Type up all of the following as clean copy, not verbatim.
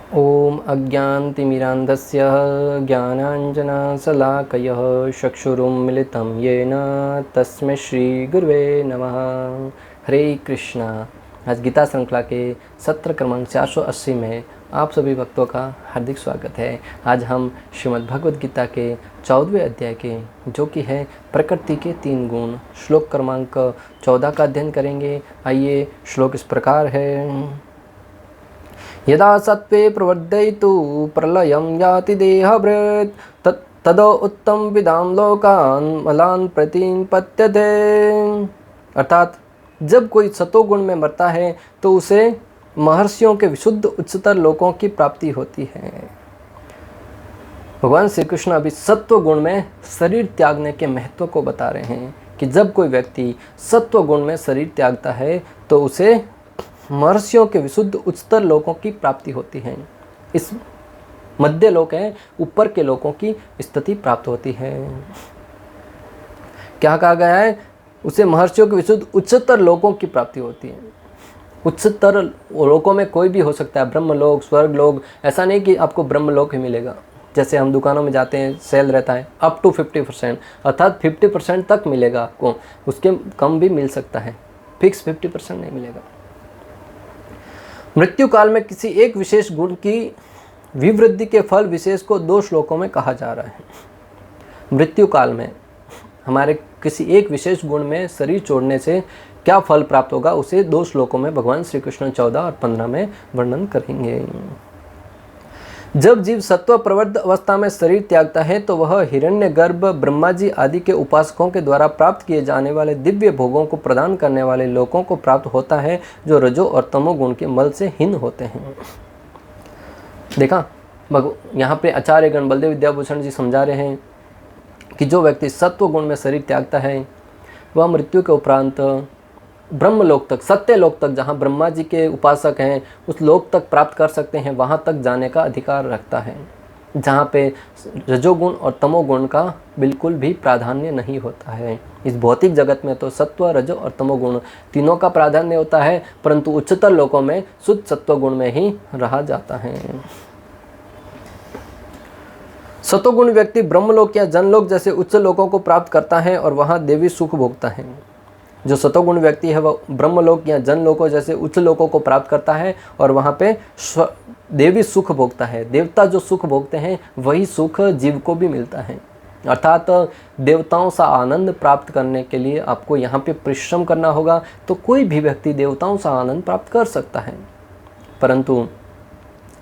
ओम अज्ञानतिमिरान्धस्य ज्ञानाञ्जनशलाकयः चक्षुरुन्मिलितं येन तस्मै श्रीगुरुवे नमः। हरे कृष्णा। आज गीता श्रृंखला के सत्र क्रमांक 480 में आप सभी भक्तों का हार्दिक स्वागत है। आज हम श्रीमद् भगवद गीता के 14वें अध्याय के जो कि है प्रकृति के 3 गुण श्लोक क्रमांक 14 का अध्ययन करेंगे। आइए, श्लोक इस प्रकार है। यदा सत्त्वे प्रवर्धयतु प्रलयं याति देहभृत् तदो उत्तम विदाम लोकान मलान प्रतिपद्यते। अर्थात जब कोई सतोगुण में मरता है तो उसे महर्षियों के विशुद्ध उच्चतर लोकों की प्राप्ति होती है। भगवान श्री कृष्ण अभी सत्व गुण में शरीर त्यागने के महत्व को बता रहे हैं कि जब कोई व्यक्ति सत्व गुण में शरीर त्यागता है तो उसे महर्षियों के विशुद्ध उच्चतर लोकों की प्राप्ति होती है। इस मध्य लोक है, ऊपर के लोकों की स्थिति प्राप्त होती है। क्या कहा गया है? उसे महर्षियों के विशुद्ध उच्चतर लोकों की प्राप्ति होती है। उच्चतर लोकों में कोई भी हो सकता है, ब्रह्मलोक, स्वर्ग लोक। ऐसा नहीं कि आपको ब्रह्मलोक ही मिलेगा। जैसे हम दुकानों में जाते हैं, सेल रहता है अप टू 50%, अर्थात 50% तक मिलेगा आपको, उसके कम भी मिल सकता है, फिक्स 50% नहीं मिलेगा। मृत्यु काल में किसी एक विशेष गुण की विवृद्धि के फल विशेष को 2 श्लोकों में कहा जा रहा है। मृत्यु काल में हमारे किसी एक विशेष गुण में शरीर छोड़ने से क्या फल प्राप्त होगा, उसे 2 श्लोकों में भगवान श्री कृष्ण 14 और 15 में वर्णन करेंगे। जब जीव सत्व प्रवृत्त अवस्था में शरीर त्यागता है तो वह हिरण्यगर्भ, ब्रह्मा जी आदि के उपासकों के द्वारा प्राप्त किए जाने वाले दिव्य भोगों को प्रदान करने वाले लोकों को प्राप्त होता है जो रजो और तमो गुण के मल से हीन होते हैं। देखा, यहाँ पे आचार्य गण बलदेव विद्याभूषण जी समझा रहे हैं कि जो व्यक्ति सत्व गुण में शरीर त्यागता है वह मृत्यु के उपरांत ब्रह्मलोक तक, सत्य लोक तक, जहाँ ब्रह्मा जी के उपासक हैं, उस लोक तक प्राप्त कर सकते हैं। वहाँ तक जाने का अधिकार रखता है जहाँ पे रजोगुण और तमोगुण का बिल्कुल भी प्राधान्य नहीं होता है। इस भौतिक जगत में तो सत्व, रजो और तमोगुण तीनों का प्राधान्य होता है, परंतु उच्चतर लोकों में शुद्ध सत्व गुण में ही रहा जाता है। सतोगुण व्यक्ति ब्रह्मलोक या जनलोक जैसे उच्च लोकों को प्राप्त करता है और वहाँ देवी सुख भोगता है। जो सतोगुण व्यक्ति है वह ब्रह्मलोक या जनलोकों जैसे उच्च लोकों को प्राप्त करता है और वहाँ पे देवी सुख भोगता है। देवता जो सुख भोगते हैं वही सुख जीव को भी मिलता है। अर्थात देवताओं सा आनंद प्राप्त करने के लिए आपको यहाँ पे परिश्रम करना होगा, तो कोई भी व्यक्ति देवताओं सा आनंद प्राप्त कर सकता है। परंतु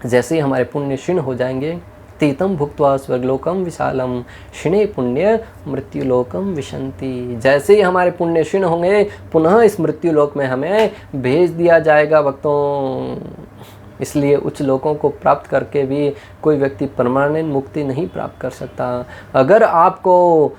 जैसे ही हमारे पुण्य क्षीण हो जाएंगे, तीतम भुक्त्वा स्वर्गलोकम विशालम क्षीणे पुण्य मृत्युलोकम विशंति, जैसे ही हमारे पुण्य क्षीण होंगे पुनः इस मृत्युलोक में हमें भेज दिया जाएगा भक्तों। इसलिए उच्च लोकों को प्राप्त करके भी कोई व्यक्ति परमानेंट मुक्ति नहीं प्राप्त कर सकता। अगर आपको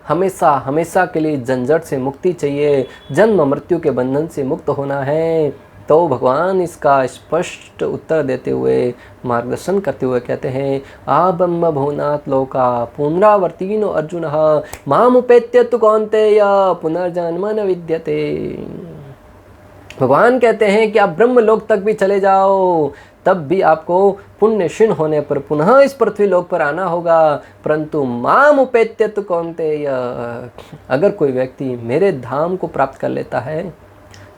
हमेशा हमेशा के लिए झंझट से मुक्ति चाहिए, जन्म मृत्यु के बंधन से मुक्त होना है, तो भगवान इसका स्पष्ट उत्तर देते हुए, मार्गदर्शन करते हुए कहते हैं, आ ब्रह्म भुवनात् लोका पुनरावर्तिनो अर्जुनः मामुपेत्य तु कौन्तेय पुनर्जन्म न विद्यते। भगवान कहते हैं कि आप ब्रह्म लोक तक भी चले जाओ, तब भी आपको पुण्य क्षीण होने पर पुनः इस पृथ्वी लोक पर आना होगा, परंतु मामुपेत्य तु कौन्तेय, अगर कोई व्यक्ति मेरे धाम को प्राप्त कर लेता है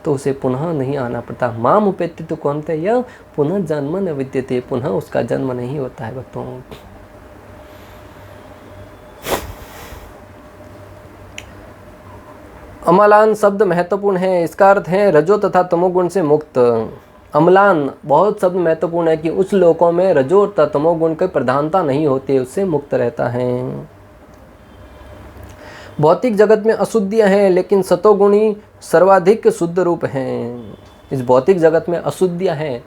तो उसे पुनः नहीं आना पड़ता। माम उपेत्य तो कौन्तेय पुनः जन्म न विद्यते, पुनः उसका जन्म नहीं होता है भक्तों। अमलान शब्द महत्वपूर्ण है। इसका अर्थ है रजो तथा तमोगुण से मुक्त। अमलान बहुत शब्द महत्वपूर्ण है कि उस लोकों में रजो तथा तमोगुण की प्रधानता नहीं होती, उससे मुक्त रहता है। भौतिक जगत में अशुद्धियाँ हैं, लेकिन सतोगुणी सर्वाधिक शुद्ध रूप हैं। इस भौतिक जगत में अशुद्धियाँ हैं,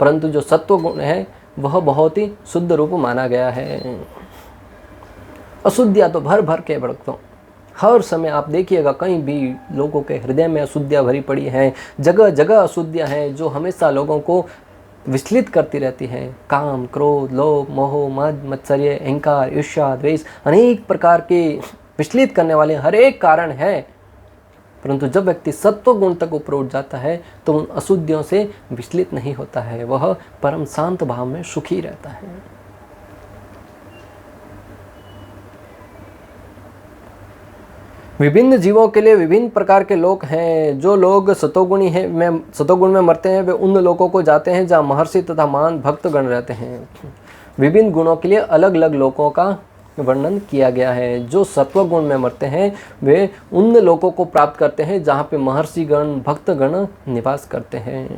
परंतु जो सत्वगुण है वह बहुत ही शुद्ध रूप माना गया है। अशुद्धियाँ तो भर भर के भक्तों, हर समय आप देखिएगा कहीं भी लोगों के हृदय में अशुद्धियाँ भरी पड़ी हैं। जगह जगह अशुद्धियाँ हैं जो हमेशा लोगों को विचलित करती रहती हैं। काम, क्रोध, लोभ, मोह, मद, मत्सर्य, अहंकार, ईर्ष्या, द्वेष, अनेक प्रकार के विचलित करने वाले हर एक कारण है परंतु जब व्यक्ति सत्व गुण तक ऊपर उठ जाता है तो उन अशुद्धियों से विचलित नहीं होता है, वह परम शांत भाव में सुखी रहता है। विभिन्न जीवों के लिए विभिन्न प्रकार के लोक हैं। जो लोग सतोगुण में मरते हैं वे उन लोगों को जाते हैं जहाँ महर्षि तथा महान भक्तगण रहते हैं। विभिन्न गुणों के लिए अलग अलग लोकों का वर्णन किया गया है। जो सत्व गुण में मरते हैं वे उन लोगों को प्राप्त करते हैं जहाँ पे महर्षि गण भक्तगण निवास करते हैं।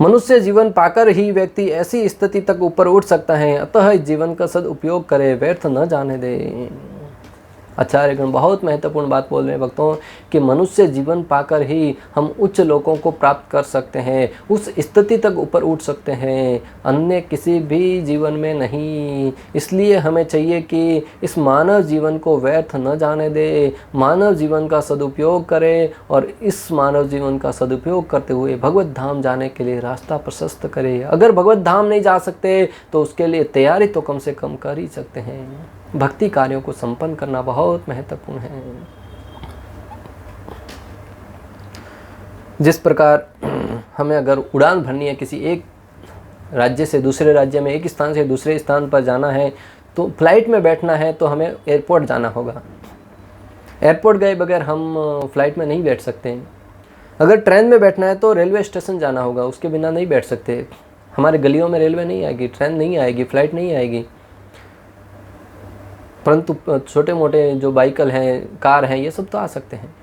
मनुष्य जीवन पाकर ही व्यक्ति ऐसी स्थिति तक ऊपर उठ सकता है, अतः इस जीवन का सदुपयोग करे, व्यर्थ न जाने दे। आचार्यगण बहुत महत्वपूर्ण बात बोल रहे हैं भक्तों कि मनुष्य जीवन पाकर ही हम उच्च लोकों को प्राप्त कर सकते हैं, उस स्थिति तक ऊपर उठ सकते हैं, अन्य किसी भी जीवन में नहीं। इसलिए हमें चाहिए कि इस मानव जीवन को व्यर्थ न जाने दे, मानव जीवन का सदुपयोग करे और इस मानव जीवन का सदुपयोग करते हुए भगवत धाम जाने के लिए रास्ता प्रशस्त करे। अगर भगवत धाम नहीं जा सकते तो उसके लिए तैयारी तो कम से कम कर ही सकते हैं। भक्ति कार्यों को संपन्न करना बहुत महत्वपूर्ण है। जिस प्रकार हमें अगर उड़ान भरनी है, किसी एक राज्य से दूसरे राज्य में, एक स्थान से दूसरे स्थान पर जाना है, तो फ्लाइट में बैठना है तो हमें एयरपोर्ट जाना होगा। एयरपोर्ट गए बगैर हम फ्लाइट में नहीं बैठ सकते। अगर ट्रेन में बैठना है तो रेलवे स्टेशन जाना होगा, उसके बिना नहीं बैठ सकते। हमारे गलियों में रेलवे नहीं आएगी, ट्रेन नहीं आएगी, फ्लाइट नहीं आएगी, परंतु छोटे मोटे जो बाइकल हैं, कार हैं, ये सब तो आ सकते हैं।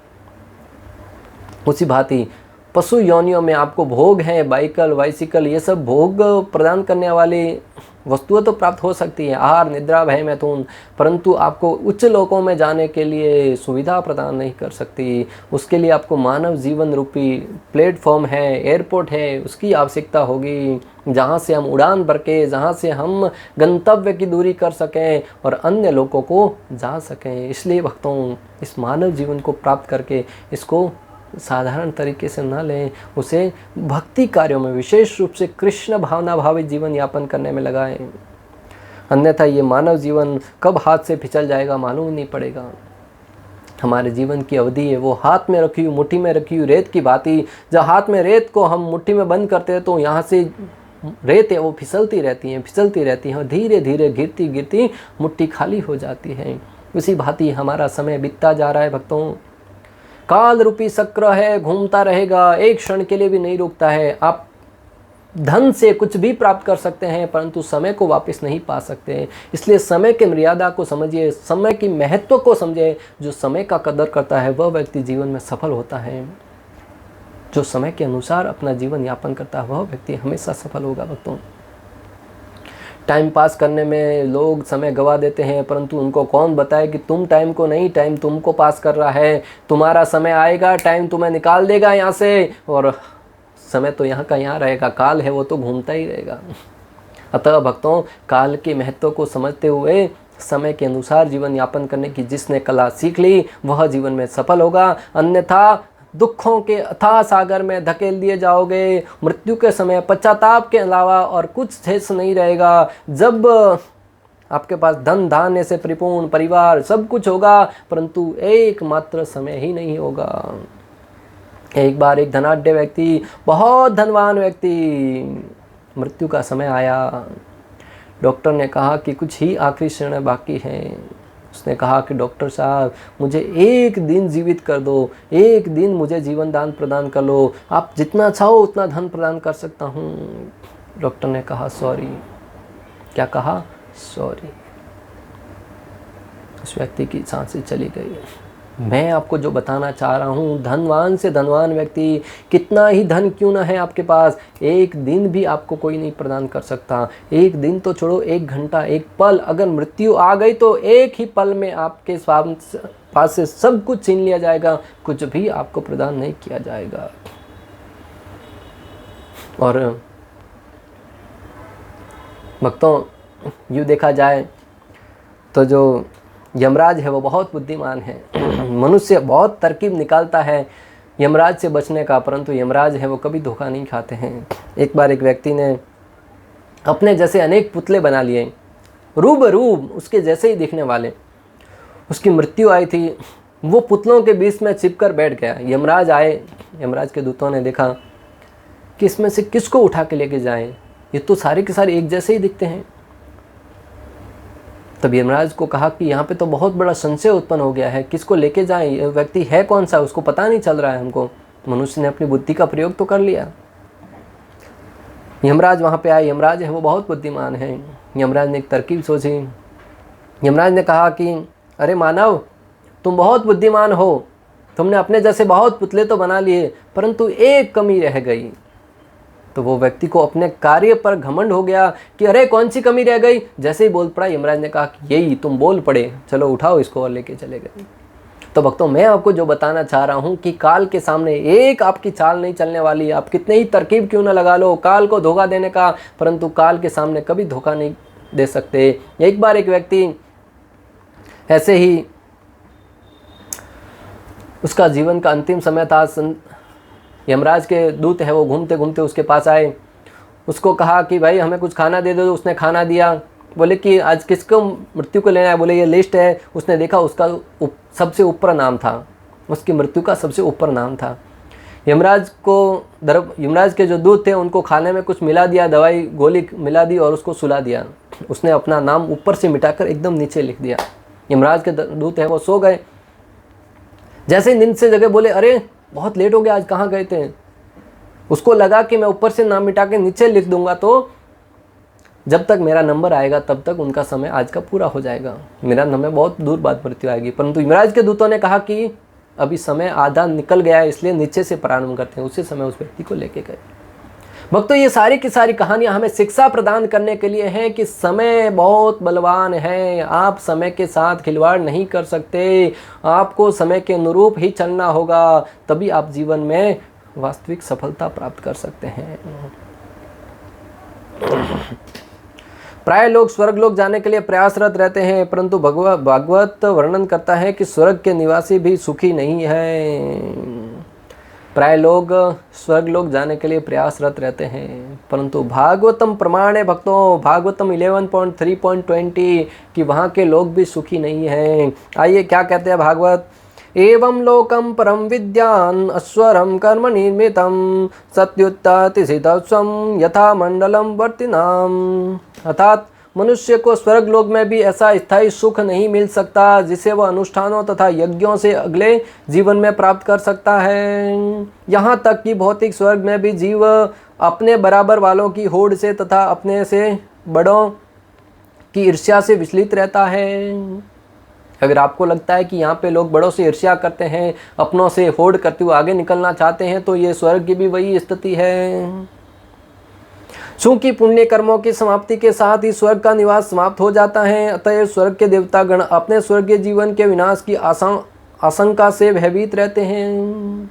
उसी भांति पशु योनियों में आपको भोग हैं, बाइकल, बाइसिकल, ये सब भोग प्रदान करने वाली वस्तुएं तो प्राप्त हो सकती है, आहार, निद्रा, भय, मैथुन, परंतु आपको उच्च लोकों में जाने के लिए सुविधा प्रदान नहीं कर सकती। उसके लिए आपको मानव जीवन रूपी प्लेटफॉर्म है, एयरपोर्ट है, उसकी आवश्यकता होगी, जहाँ से हम उड़ान भर के, जहाँ से हम गंतव्य की दूरी कर सकें और अन्य लोगों को जा सकें। इसलिए भक्तों, इस मानव जीवन को प्राप्त करके इसको साधारण तरीके से न लें, उसे भक्ति कार्यों में, विशेष रूप से कृष्ण भावना भावित जीवन यापन करने में लगाएं। अन्यथा ये मानव जीवन कब हाथ से फिसल जाएगा मालूम नहीं पड़ेगा। हमारे जीवन की अवधि है वो हाथ में रखी हुई, मुट्ठी में रखी हुई रेत की भांति। जब हाथ में रेत को हम मुट्ठी में बंद करते हैं तो यहाँ से रेत है वो फिसलती रहती हैं और धीरे धीरे गिरती गिरती मुट्ठी खाली हो जाती है। उसी भांति हमारा समय बीतता जा रहा है भक्तों। काल रूपी चक्र है, घूमता रहेगा, एक क्षण के लिए भी नहीं रुकता है। आप धन से कुछ भी प्राप्त कर सकते हैं परंतु समय को वापस नहीं पा सकते। इसलिए समय की मर्यादा को समझिए, समय की महत्व को समझिए। जो समय का कदर करता है वह व्यक्ति जीवन में सफल होता है। जो समय के अनुसार अपना जीवन यापन करता है वह व्यक्ति हमेशा सफल होगा भक्तों। टाइम पास करने में लोग समय गवा देते हैं, परंतु उनको कौन बताए कि तुम टाइम को नहीं, टाइम तुमको पास कर रहा है। तुम्हारा समय आएगा, टाइम तुम्हें निकाल देगा यहाँ से, और समय तो यहाँ का यहाँ रहेगा। काल है वो तो घूमता ही रहेगा। अतः भक्तों, काल के महत्व को समझते हुए समय के अनुसार जीवन यापन करने की जिसने कला सीख ली वह जीवन में सफल होगा। अन्यथा दुखों के अथाह सागर में धकेल दिए जाओगे। मृत्यु के समय पश्चाताप के अलावा और कुछ शेष नहीं रहेगा। जब आपके पास धन धान्य से परिपूर्ण परिवार सब कुछ होगा, परंतु एकमात्र समय ही नहीं होगा। एक बार एक धनाढ्य व्यक्ति, बहुत धनवान व्यक्ति, मृत्यु का समय आया। डॉक्टर ने कहा कि कुछ ही आखिरी क्षण बाकी हैं। उसने कहा कि डॉक्टर साहब, मुझे एक दिन जीवित कर दो, एक दिन मुझे जीवन दान प्रदान कर लो, आप जितना चाहो उतना धन प्रदान कर सकता हूँ। डॉक्टर ने कहा सॉरी। क्या कहा? सॉरी। उस व्यक्ति की सांसें चली गई। मैं आपको जो बताना चाह रहा हूँ, धनवान से धनवान व्यक्ति, कितना ही धन क्यों ना है आपके पास, एक दिन भी आपको कोई नहीं प्रदान कर सकता। एक दिन तो छोड़ो, एक घंटा, एक पल, अगर मृत्यु आ गई तो एक ही पल में आपके पास से सब कुछ छीन लिया जाएगा, कुछ भी आपको प्रदान नहीं किया जाएगा। और भक्तों, यूँ देखा जाए तो जो यमराज है वो बहुत बुद्धिमान है। मनुष्य बहुत तरकीब निकालता है यमराज से बचने का, परंतु यमराज है वो कभी धोखा नहीं खाते हैं। एक बार एक व्यक्ति ने अपने जैसे अनेक पुतले बना लिए, रूबरू उसके जैसे ही दिखने वाले। उसकी मृत्यु आई थी वो पुतलों के बीच में छिपकर बैठ गया। यमराज आए, यमराज के दूतों ने देखा कि इसमें से किसको उठा के लेके जाएं, ये तो सारे के सारे एक जैसे ही दिखते हैं। तब यमराज को कहा कि यहाँ पे तो बहुत बड़ा संशय उत्पन्न हो गया है, किसको लेके जाएं, ये व्यक्ति है कौन सा, उसको पता नहीं चल रहा है हमको। मनुष्य ने अपनी बुद्धि का प्रयोग तो कर लिया। यमराज वहाँ पे आए, यमराज है वो बहुत बुद्धिमान है। यमराज ने एक तरकीब सोची। यमराज ने कहा कि अरे मानव, तुम बहुत बुद्धिमान हो, तुमने अपने जैसे बहुत पुतले तो बना लिए, परंतु एक कमी रह गई। तो वो व्यक्ति को अपने कार्य पर घमंड हो गया कि अरे कौन सी कमी रह गई। जैसे ही बोल पड़ा, यमराज ने कहा कि यही तुम बोल पड़े, चलो उठाओ इसको, और लेके चले गए। तो भक्तों, मैं आपको जो बताना चाह रहा हूँ कि काल के सामने एक आपकी चाल नहीं चलने वाली। आप कितने ही तरकीब क्यों ना लगा लो काल को धोखा देने का, परंतु काल के सामने कभी धोखा नहीं दे सकते। एक बार एक व्यक्ति ऐसे ही, उसका जीवन का अंतिम समय था, यमराज के दूत है वो घूमते घूमते उसके पास आए, उसको कहा कि भाई हमें कुछ खाना दे दो। उसने खाना दिया। बोले कि आज किसको मृत्यु को लेना है। बोले ये लिस्ट है। उसने देखा उसका सबसे ऊपर नाम था, उसकी मृत्यु का सबसे ऊपर नाम था। यमराज के जो दूत थे उनको खाने में कुछ मिला दिया, दवाई गोली मिला दी और उसको सुला दिया। उसने अपना नाम ऊपर से मिटाकर एकदम नीचे लिख दिया। यमराज के दूत है वो सो गए। जैसे ही नींद से जगह, बोले अरे बहुत लेट हो गया, आज कहाँ गए थे। उसको लगा कि मैं ऊपर से नाम मिटा के नीचे लिख दूंगा तो जब तक मेरा नंबर आएगा तब तक उनका समय आज का पूरा हो जाएगा, मेरा नंबर बहुत दूर बाद मृत्यु आएगी। परंतु यमराज के दूतों ने कहा कि अभी समय आधा निकल गया है, इसलिए नीचे से प्रारंभ करते हैं। उसी समय उस व्यक्ति को लेके गए। भक्तों, ये सारी की सारी कहानियां हमें शिक्षा प्रदान करने के लिए हैं कि समय बहुत बलवान है। आप समय के साथ खिलवाड़ नहीं कर सकते, आपको समय के अनुरूप ही चलना होगा, तभी आप जीवन में वास्तविक सफलता प्राप्त कर सकते हैं। प्राय लोग स्वर्ग लोक जाने के लिए प्रयासरत रहते हैं, परंतु भागवत वर्णन करता है कि स्वर्ग के निवासी भी सुखी नहीं है। प्राय लोग स्वर्ग लोक जाने के लिए प्रयासरत रहते हैं, परंतु भागवतम प्रमाण है भक्तों, भागवतम 11.3.20 कि वहाँ के लोग भी सुखी नहीं हैं। आइए क्या कहते हैं भागवत। एवं लोकम परम विद्यान अस्वरम कर्म निर्मितम सत्युत्तिसिद्धस्वम यथा मंडलम वर्तिनाम। अर्थात मनुष्य को स्वर्ग लोक में भी ऐसा स्थायी सुख नहीं मिल सकता जिसे वह अनुष्ठानों तथा यज्ञों से अगले जीवन में प्राप्त कर सकता है। यहाँ तक कि भौतिक स्वर्ग में भी जीव अपने बराबर वालों की होड़ से तथा अपने से बड़ों की ईर्ष्या से विचलित रहता है। अगर आपको लगता है कि यहाँ पे लोग बड़ों से ईर्ष्या करते हैं, अपनों से होड़ करते हुए आगे निकलना चाहते हैं, तो ये स्वर्ग की भी वही स्थिति है। चूंकि पुण्य कर्मों की समाप्ति के साथ ही स्वर्ग का निवास समाप्त हो जाता है, अतः स्वर्ग के देवतागण अपने स्वर्गीय जीवन के विनाश की आशंका से भयभीत रहते हैं।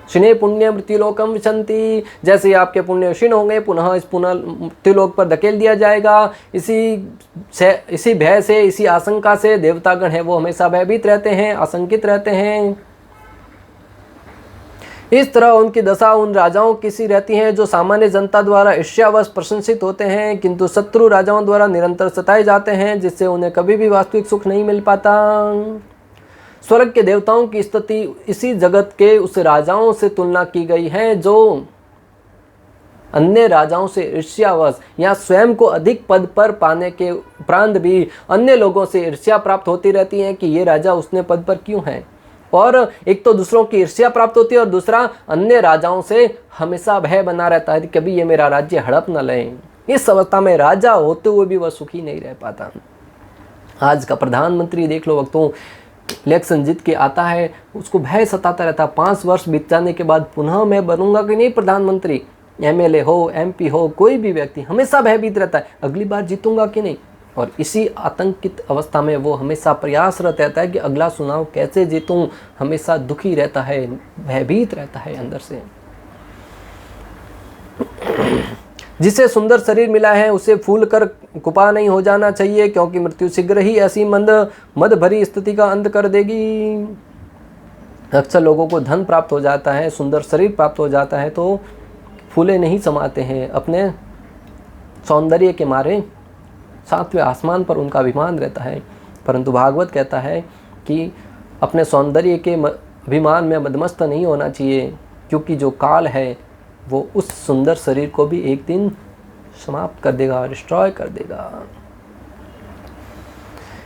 क्षीणे पुण्य मृत्युलोकम विशन्ति, जैसे आपके पुण्य क्षीण होंगे पुनः इस मृत्युलोक पर धकेल दिया जाएगा। इसी भय से, इसी आशंका से देवतागण है वो हमेशा भयभीत रहते हैं, आशंकित रहते हैं। इस तरह उनकी दशा उन राजाओं की सी रहती है जो सामान्य जनता द्वारा ईर्ष्यावश प्रशंसित होते हैं, किंतु शत्रु राजाओं द्वारा निरंतर सताए जाते हैं, जिससे उन्हें कभी भी वास्तविक सुख नहीं मिल पाता। स्वर्ग के देवताओं की स्थिति इसी जगत के उस राजाओं से तुलना की गई है जो अन्य राजाओं से ईर्ष्यावश या स्वयं को अधिक पद पर पाने के उपरांत भी अन्य लोगों से ईर्ष्या प्राप्त होती रहती है कि ये राजा उसने पद पर क्यों है। और एक तो दूसरों की ईर्ष्या प्राप्त होती है और दूसरा अन्य राजाओं से हमेशा भय बना रहता है कि कभी ये मेरा राज्य हड़प न लें। इस अवस्था में राजा होते हुए भी वह सुखी नहीं रह पाता। आज का प्रधानमंत्री देख लो, वक्तों इलेक्शन जीत के आता है, उसको भय सताता रहता। 5 वर्ष बीत जाने के बाद पुनः मैं बनूंगा कि नहीं प्रधानमंत्री, MLA हो, MP हो, कोई भी व्यक्ति हमेशा भयभीत रहता है, अगली बार जीतूंगा कि नहीं। और इसी आतंकित अवस्था में वो हमेशा प्रयासरत रहता है कि अगला चुनाव कैसे जीतूं, हमेशा दुखी रहता है, भयभीत रहता है अंदर से। जिसे सुंदर शरीर मिला है उसे फूल कर कुपा नहीं हो जाना चाहिए, क्योंकि मृत्यु शीघ्र ही ऐसी मद भरी स्थिति का अंत कर देगी। अक्सर लोगों को धन प्राप्त हो जाता है, सुंदर शरीर प्राप्त हो जाता है, तो फूले नहीं समाते हैं, अपने सौंदर्य के मारे 7वें आसमान पर उनका अभिमान रहता है। परंतु भागवत कहता है कि अपने सौंदर्य के अभिमान में मदमस्त नहीं होना चाहिए, क्योंकि जो काल है वो उस सुंदर शरीर को भी एक दिन समाप्त कर देगा, डिस्ट्रॉय कर देगा।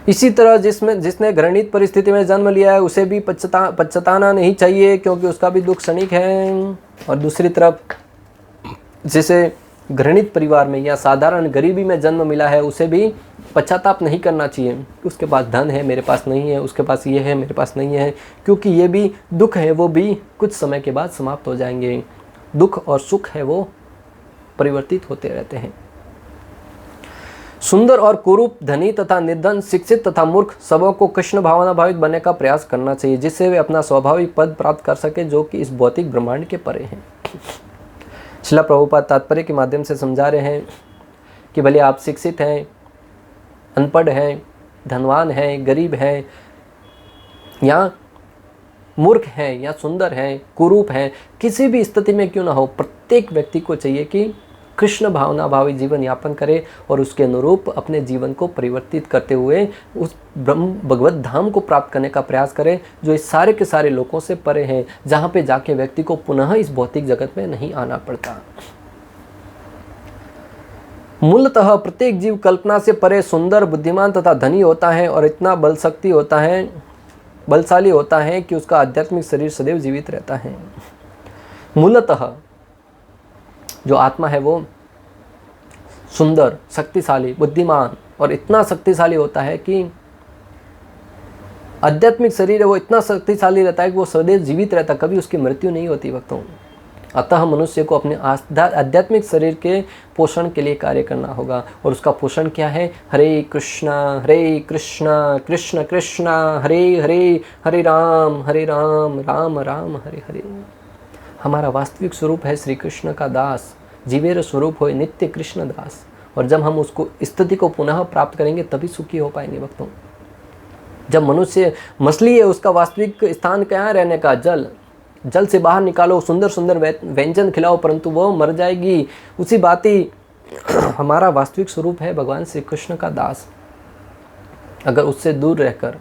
इसी तरह जिसने घृणित परिस्थिति में जन्म लिया है उसे भी पछताना नहीं चाहिए, क्योंकि उसका भी दुख क्षणिक है। और दूसरी तरफ जिसे घृणित परिवार में या साधारण गरीबी में जन्म मिला है उसे भी पश्चाताप नहीं करना चाहिए। उसके पास धन है, मेरे पास नहीं है, उसके पास ये है, मेरे पास नहीं है, क्योंकि ये भी दुख है, वो भी कुछ समय के बाद समाप्त हो जाएंगे। दुख और सुख है वो परिवर्तित होते रहते हैं। सुंदर और कुरूप, धनी तथा निर्धन, शिक्षित तथा मूर्ख, सबों को कृष्ण भावना भावित बनने का प्रयास करना चाहिए, जिससे वे अपना स्वाभाविक पद प्राप्त कर सके, जो कि इस भौतिक ब्रह्मांड के परे हैं। श्रील प्रभुपाद तात्पर्य के माध्यम से समझा रहे हैं कि भले आप शिक्षित हैं, अनपढ़ हैं, धनवान हैं, गरीब हैं, या मूर्ख हैं, या सुंदर हैं, कुरूप हैं, किसी भी स्थिति में क्यों ना हो, प्रत्येक व्यक्ति को चाहिए कि कृष्ण भावना भावी जीवन यापन करे और उसके अनुरूप अपने जीवन को परिवर्तित करते हुए उस ब्रह्म भगवत धाम को प्राप्त करने का प्रयास करे, जो इस सारे के सारे लोगों से परे हैं, जहाँ पे जाके व्यक्ति को पुनः इस भौतिक जगत में नहीं आना पड़ता। मूलतः प्रत्येक जीव कल्पना से परे सुंदर, बुद्धिमान तथा धनी होता है और इतना बलशाली होता है कि उसका आध्यात्मिक शरीर सदैव जीवित रहता है। मूलतः जो आत्मा है वो सुंदर, शक्तिशाली, बुद्धिमान और इतना शक्तिशाली होता है कि आध्यात्मिक शरीर है वो इतना शक्तिशाली रहता है कि वो सदैव जीवित रहता, कभी उसकी मृत्यु नहीं होती भक्तों। अतः मनुष्य को अपने आध्यात्मिक शरीर के पोषण के लिए कार्य करना होगा, और उसका पोषण क्या है? हरे कृष्णा कृष्ण कृष्ण हरे हरे, हरे राम राम राम हरे हरे। हमारा वास्तविक स्वरूप है श्री कृष्ण का दास, जीवेर स्वरूप हो नित्य कृष्ण दास। और जब हम उसको स्थिति को पुनः प्राप्त करेंगे तभी सुखी हो पाएंगे भक्तों। जब मनुष्य मछली है, उसका वास्तविक स्थान क्या है रहने का? जल से बाहर निकालो, सुंदर सुंदर व्यंजन खिलाओ, परंतु वो मर जाएगी। उसी बात ही हमारा वास्तविक स्वरूप है भगवान श्री कृष्ण का दास। अगर उससे दूर रहकर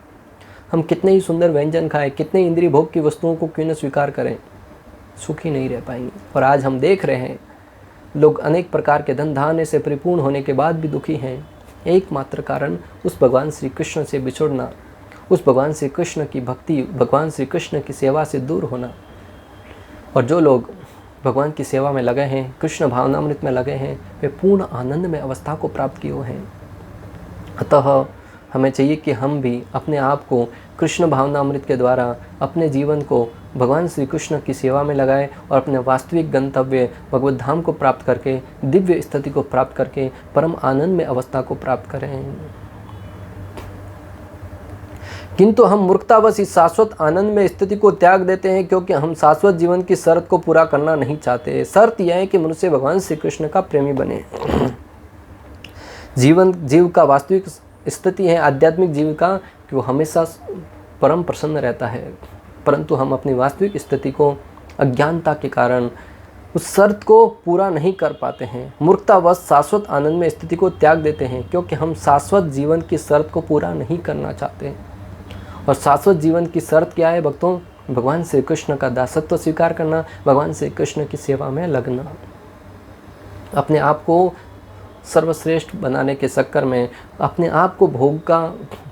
हम कितने ही सुंदर व्यंजन खाएं, कितने इंद्रिय भोग की वस्तुओं को क्यों न स्वीकार करें, सुखी नहीं रह पाएंगे। और आज हम देख रहे हैं लोग अनेक प्रकार के धन धान्य से परिपूर्ण होने के बाद भी दुखी हैं। एकमात्र कारण उस भगवान श्री कृष्ण से बिछुड़ना, उस भगवान श्री कृष्ण की भक्ति, भगवान श्री कृष्ण की सेवा से दूर होना। और जो लोग भगवान की सेवा में लगे हैं, कृष्ण भावनामृत में लगे हैं, वे पूर्ण आनंद में अवस्था को प्राप्त किए हैं। अतः हमें चाहिए कि हम भी अपने आप को कृष्ण भावनामृत के द्वारा अपने जीवन को भगवान श्री कृष्ण की सेवा में लगाएं और अपने वास्तविक गंतव्य भगवत धाम को प्राप्त करके, दिव्य स्थिति को प्राप्त करके परम आनंद में अवस्था को प्राप्त करें। किंतु हम मूर्खतावश इस शाश्वत आनंद में स्थिति को त्याग देते हैं, क्योंकि हम शाश्वत जीवन की शर्त को पूरा करना नहीं चाहते। शर्त यह है कि मनुष्य भगवान श्री कृष्ण का प्रेमी बने। जीव का वास्तविक स्थिति है आध्यात्मिक जीव का कि वो हमेशा परम प्रसन्न रहता है, परंतु हम अपनी वास्तविक स्थिति को अज्ञानता के कारण उस शर्त को पूरा नहीं कर पाते हैं। मूर्खतावश शाश्वत आनंद में स्थिति को त्याग देते हैं, क्योंकि हम शाश्वत जीवन की शर्त को पूरा नहीं करना चाहते। और शाश्वत जीवन की शर्त क्या है भक्तों? भगवान श्री कृष्ण का दासत्व स्वीकार करना, भगवान श्री कृष्ण की सेवा में लगना। अपने आप को सर्वश्रेष्ठ बनाने के चक्कर में, अपने आप को भोग का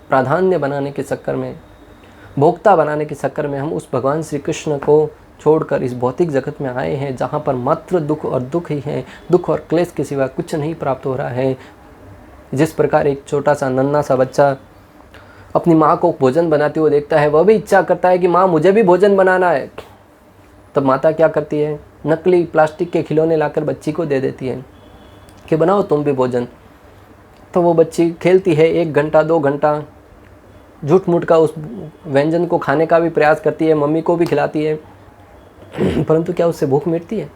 प्राधान्य बनाने के चक्कर में, भोक्ता बनाने के चक्कर में हम उस भगवान श्री कृष्ण को छोड़कर इस भौतिक जगत में आए हैं, जहाँ पर मात्र दुख और दुख ही है, दुख और क्लेश के सिवा कुछ नहीं प्राप्त हो रहा है। जिस प्रकार एक छोटा सा नन्हा सा बच्चा अपनी माँ को भोजन बनाते हुए देखता है, वह भी इच्छा करता है कि माँ मुझे भी भोजन बनाना है। तब माता क्या करती है? नकली प्लास्टिक के खिलौने लाकर बच्ची को दे देती है कि बनाओ तुम भी भोजन। तो वो बच्ची खेलती है 1 घंटा 2 घंटा, झूठ मूठ का उस व्यंजन को खाने का भी प्रयास करती है, मम्मी को भी खिलाती है, परंतु क्या उससे भूख मिटती है?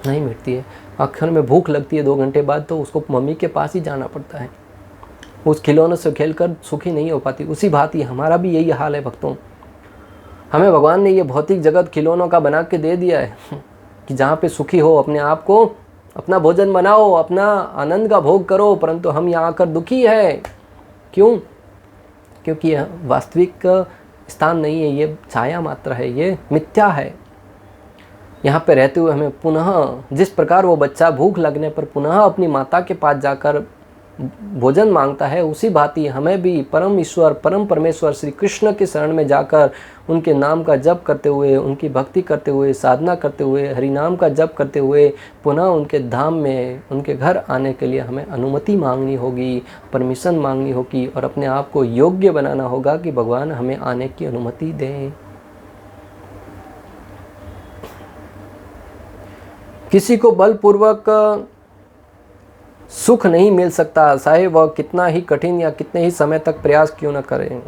नहीं मिटती है। आखिर में भूख लगती है 2 घंटे बाद, तो उसको मम्मी के पास ही जाना पड़ता है। उस खिलौनों से खेलकर सुखी नहीं हो पाती। उसी भांति हमारा भी यही हाल है भक्तों। हमें भगवान ने ये भौतिक जगत खिलौनों का बना के दे दिया है कि जहाँ पे सुखी हो, अपने आप को अपना भोजन बनाओ, अपना आनंद का भोग करो, परंतु हम यहाँ आकर दुखी है। क्यों? क्योंकि वास्तविक स्थान नहीं है, ये छाया मात्र है, ये मिथ्या है। यहाँ पे रहते हुए हमें पुनः जिस प्रकार वो बच्चा भूख लगने पर पुनः अपनी माता के पास जाकर भोजन मांगता है, उसी भांति हमें भी परम ईश्वर परम परमेश्वर श्री कृष्ण के शरण में जाकर उनके नाम का जप करते हुए, उनकी भक्ति करते हुए, साधना करते हुए, हरि नाम का जप करते हुए पुनः उनके धाम में, उनके घर आने के लिए हमें अनुमति मांगनी होगी, परमिशन मांगनी होगी और अपने आप को योग्य बनाना होगा कि भगवान हमें आने की अनुमति दें। किसी को बलपूर्वक सुख नहीं मिल सकता, चाहे वह कितना ही कठिन या कितने ही समय तक प्रयास क्यों न करें।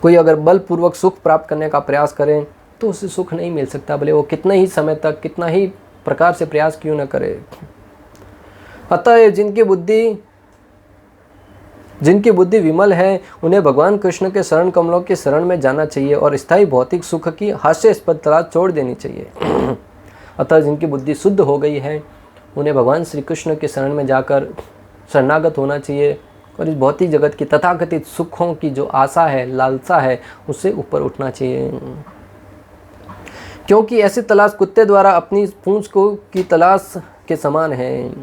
कोई अगर बलपूर्वक सुख प्राप्त करने का प्रयास करें तो उसे सुख नहीं मिल सकता, भले वो कितने ही समय तक कितना ही प्रकार से प्रयास क्यों न करे। अतः जिनकी बुद्धि विमल है उन्हें भगवान कृष्ण के शरण कमलों के शरण में जाना चाहिए और स्थायी भौतिक सुख की हास्यास्पद तलाश छोड़ देनी चाहिए। अतः जिनकी बुद्धि शुद्ध हो गई है उन्हें भगवान श्री कृष्ण के शरण में जाकर शरणागत होना चाहिए और इस भौतिक जगत की तथाकथित सुखों की जो आशा है, लालसा है, उससे ऊपर उठना चाहिए। क्योंकि ऐसी तलाश कुत्ते द्वारा अपनी पूंछ को की तलाश के समान है।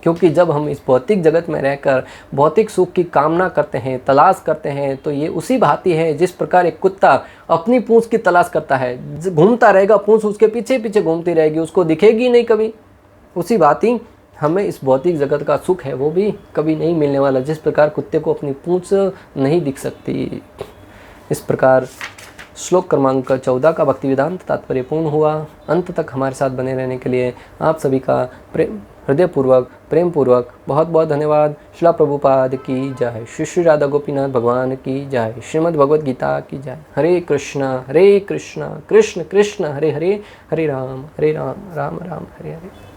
क्योंकि जब हम इस भौतिक जगत में रहकर भौतिक सुख की कामना करते हैं, तलाश करते हैं, तो ये उसी भांति है जिस प्रकार एक कुत्ता अपनी पूंछ की तलाश करता है, घूमता रहेगा, पूंछ उसके पीछे पीछे घूमती रहेगी, उसको दिखेगी नहीं कभी। उसी बात हमें इस भौतिक जगत का सुख है वो भी कभी नहीं मिलने वाला, जिस प्रकार कुत्ते को अपनी पूंछ नहीं दिख सकती। इस प्रकार श्लोक क्रमांक 14 का भक्ति वेदांत तात्पर्य पूर्ण हुआ। अंत तक हमारे साथ बने रहने के लिए आप सभी का हृदयपूर्वक प्रेम पूर्वक बहुत बहुत धन्यवाद। श्रील प्रभुपाद की जय। श्री श्री राधा गोपीनाथ भगवान की जय। श्रीमद् भगवद गीता की जय। हरे कृष्णा कृष्ण कृष्ण हरे हरे, हरे राम राम राम हरे हरे।